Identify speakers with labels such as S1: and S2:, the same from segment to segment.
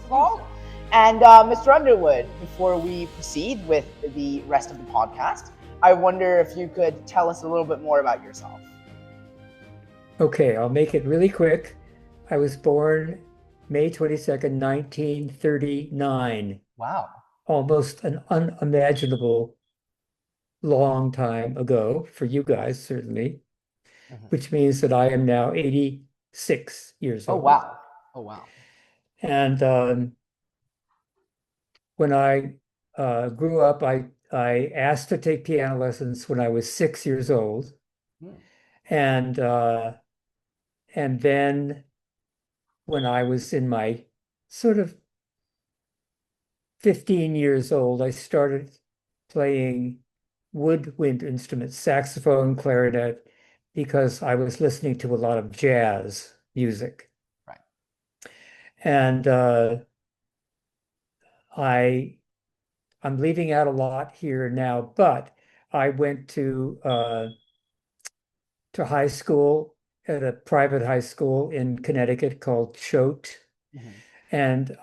S1: call. And Mr. Underwood, before we proceed with the rest of the podcast, I wonder if you could tell us a little bit more about yourself.
S2: Okay, I'll make it really quick. I was born May 22nd, 1939,
S1: Wow.
S2: almost an unimaginable long time ago for you guys, certainly,
S1: Mhm.
S2: which means that I am now 86 years
S1: Oh,
S2: old.
S1: wow. Oh, wow.
S2: And when I grew up, I asked to take piano lessons when I was 6 years old.
S1: Hmm.
S2: And and then when I was in my sort of 15 years old, I started playing woodwind instruments, saxophone, clarinet, because I was listening to a lot of jazz music.
S1: Right.
S2: And I I'm leaving out a lot here now, but I went to high school at a private high school in Connecticut called Choate.
S1: Mhm.
S2: And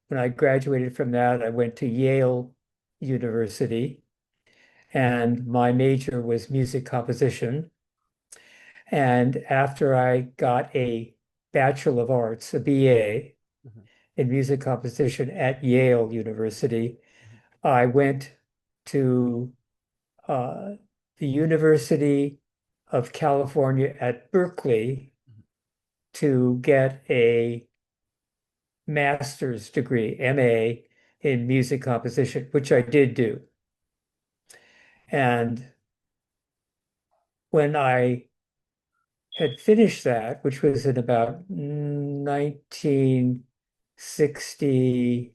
S2: when I graduated from that, I went to Yale University, and my major was music composition. And after I got a Bachelor of Arts, a BA
S1: Mhm.
S2: in music composition at Yale University, I went to uh, the University of California at Berkeley
S1: Mhm.
S2: to get a master's degree, MA, in music composition, which I did do. And when I had finished that, which was in about 1966,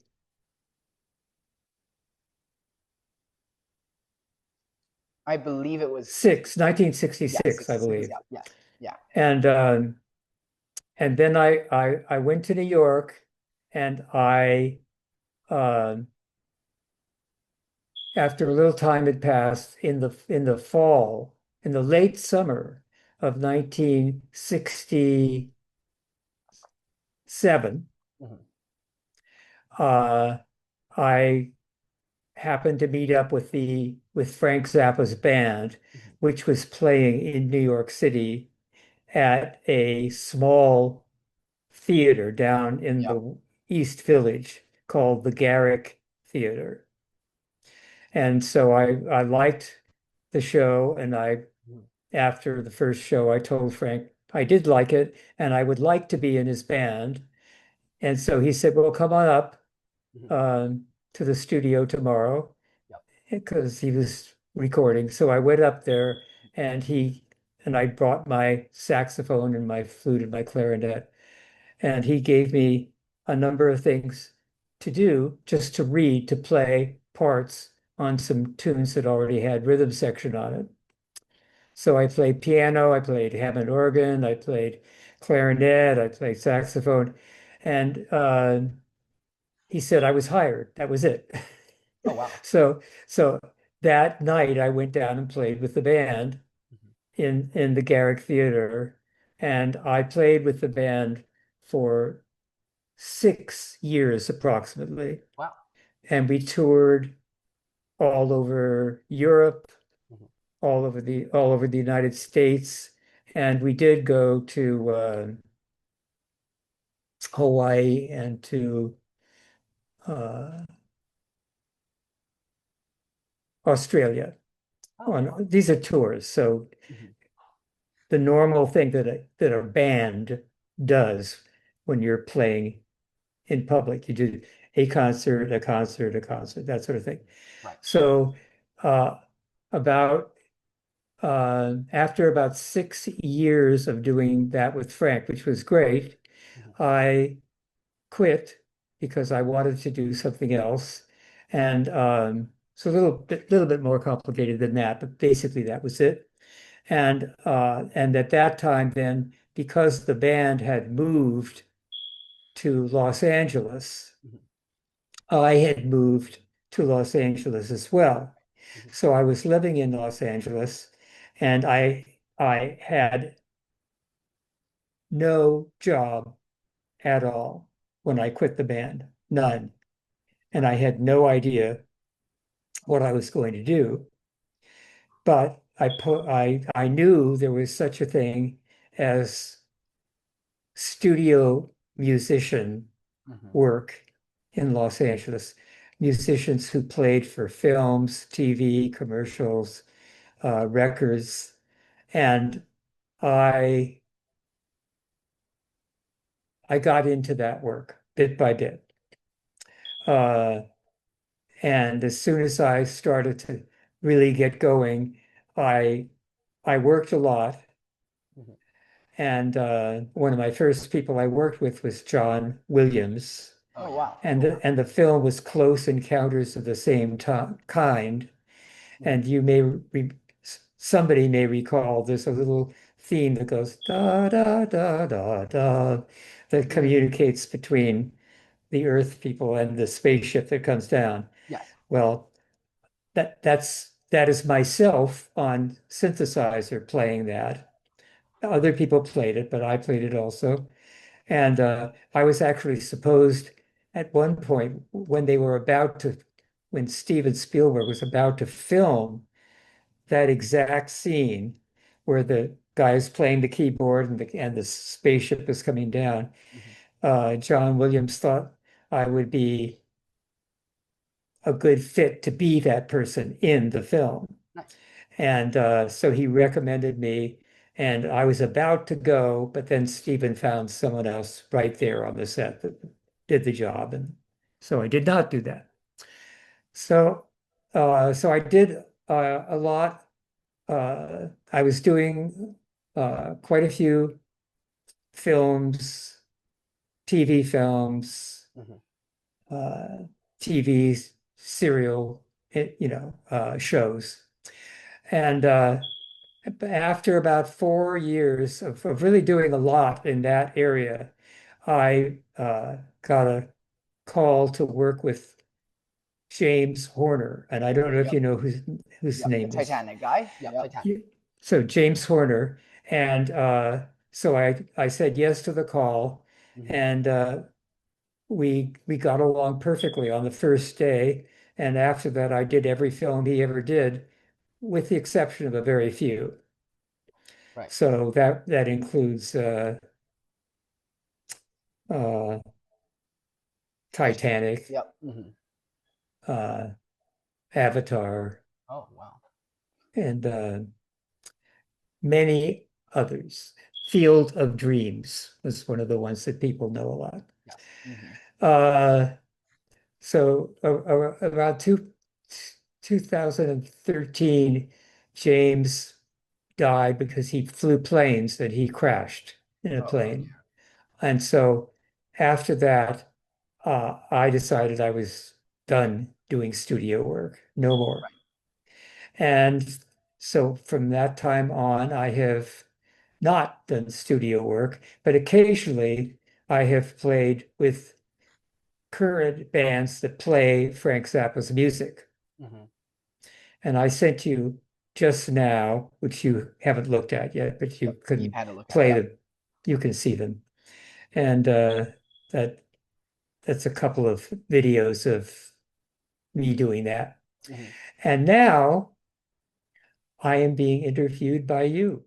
S1: I believe it was, yes,
S2: 1966, I
S1: 66.
S2: believe.
S1: Yeah, yeah, yeah.
S2: And and then I went to New York, and I after a little time had passed in the fall, in the late summer of 1967,
S1: Mhm.
S2: uh, I happened to meet up with Frank Zappa's band,
S1: Mhm.
S2: which was playing in New York City at a small theater down in
S1: Yeah.
S2: the East Village called the Garrick Theater. And so I liked the show, and I
S1: Mhm.
S2: after the first show, I told Frank I did like it and I would like to be in his band. And so he said, "Well, come on up
S1: Mhm.
S2: to the studio tomorrow,"
S1: Yep.
S2: because he was recording. So I went up there, and I brought my saxophone and my flute and my clarinet, and he gave me a number of things to do, just to read, to play parts on some tunes that already had rhythm section on it. So I played piano, I played Hammond organ, I played clarinet, I played saxophone, and he said I was hired. That was it.
S1: Oh, wow.
S2: So so that night I went down and played with the band
S1: Mhm.
S2: in the Garrick Theater, and I played with the band for 6 years approximately,
S1: Wow.
S2: and we toured all over Europe,
S1: Mhm.
S2: all over the United States, and we did go to Hawaii and to uh, Australia.
S1: Oh,
S2: On
S1: wow.
S2: these are tours, so
S1: Mhm.
S2: the normal thing that a band does when you're playing in public, you do a concert, a concert, a concert, that sort of thing.
S1: Right.
S2: So uh, about after about 6 years of doing that with Frank, which was great,
S1: Mhm.
S2: I quit because I wanted to do something else. And it's a little bit more complicated than that, but basically that was it. And at that time then, because the band had moved to Los Angeles,
S1: Mhm.
S2: I had moved to Los Angeles as well.
S1: Mhm.
S2: So I was living in Los Angeles, and I had no job at all. when I quit the band, none. And I had no idea what I was going to do. But I knew there was such a thing as studio musician
S1: Hmm.
S2: work in Los Angeles. Musicians who played for films, TV, commercials, records, and I I got into that work bit by bit. Uh, and as soon as I started to really get going, I I worked a lot.
S1: Hmm.
S2: And one of my first people I worked with was John Williams.
S1: Oh, wow.
S2: And the film was Close Encounters of the Same Kind.
S1: Hmm.
S2: And somebody may recall there's a little theme that goes da da da da da that
S1: Hmm.
S2: communicates between the Earth people and the spaceship that comes down.
S1: Yes.
S2: Well, that is myself on synthesizer playing that. Other people played it, but I played it also. And I was actually supposed at one point when Steven Spielberg was about to film that exact scene where the guy is playing the keyboard and the spaceship is coming down,
S1: Hmm.
S2: John Williams thought I would be a good fit to be that person in the film.
S1: Nice.
S2: And so he recommended me, and I was about to go, but then Stephen found someone else right there on the set that did the job. And so I did not do that. So, so I did a lot. I was doing quite a few films, TV films,
S1: Hmm.
S2: uh, TV serial, shows. And after about 4 years of really doing a lot in that area, I got a call to work with James Horner, and I don't know if
S1: Yep.
S2: you know whose
S1: Yep. The
S2: name is.
S1: Titanic guy. Yep. Titanic.
S2: So James Horner, and so I said yes to the call,
S1: Hmm.
S2: and we got along perfectly on the first day, and after that I did every film he ever did, with the exception of a very few.
S1: Right.
S2: So that includes uh,
S1: Titanic.
S2: Titanic,
S1: Yep. Hmm.
S2: uh, Avatar,
S1: Oh, wow.
S2: and many others. Field of Dreams was one of the ones that people know a lot.
S1: Yes. Hmm.
S2: Uh, so around 2013, James died because he flew planes that he crashed in a
S1: Oh, okay.
S2: plane. And so after that, I decided I was done doing studio work, no more.
S1: Right.
S2: And so from that time on, I have not done studio work, but occasionally I have played with current bands that play Frank Zappa's music.
S1: Hmm.
S2: And I sent you just now, which you haven't looked at yet, but you
S1: Yep. You've
S2: can
S1: had a look at it.
S2: play
S1: Yep.
S2: them, you can see them. And that that's a couple of videos of me doing that.
S1: Hmm.
S2: And now I am being interviewed by you.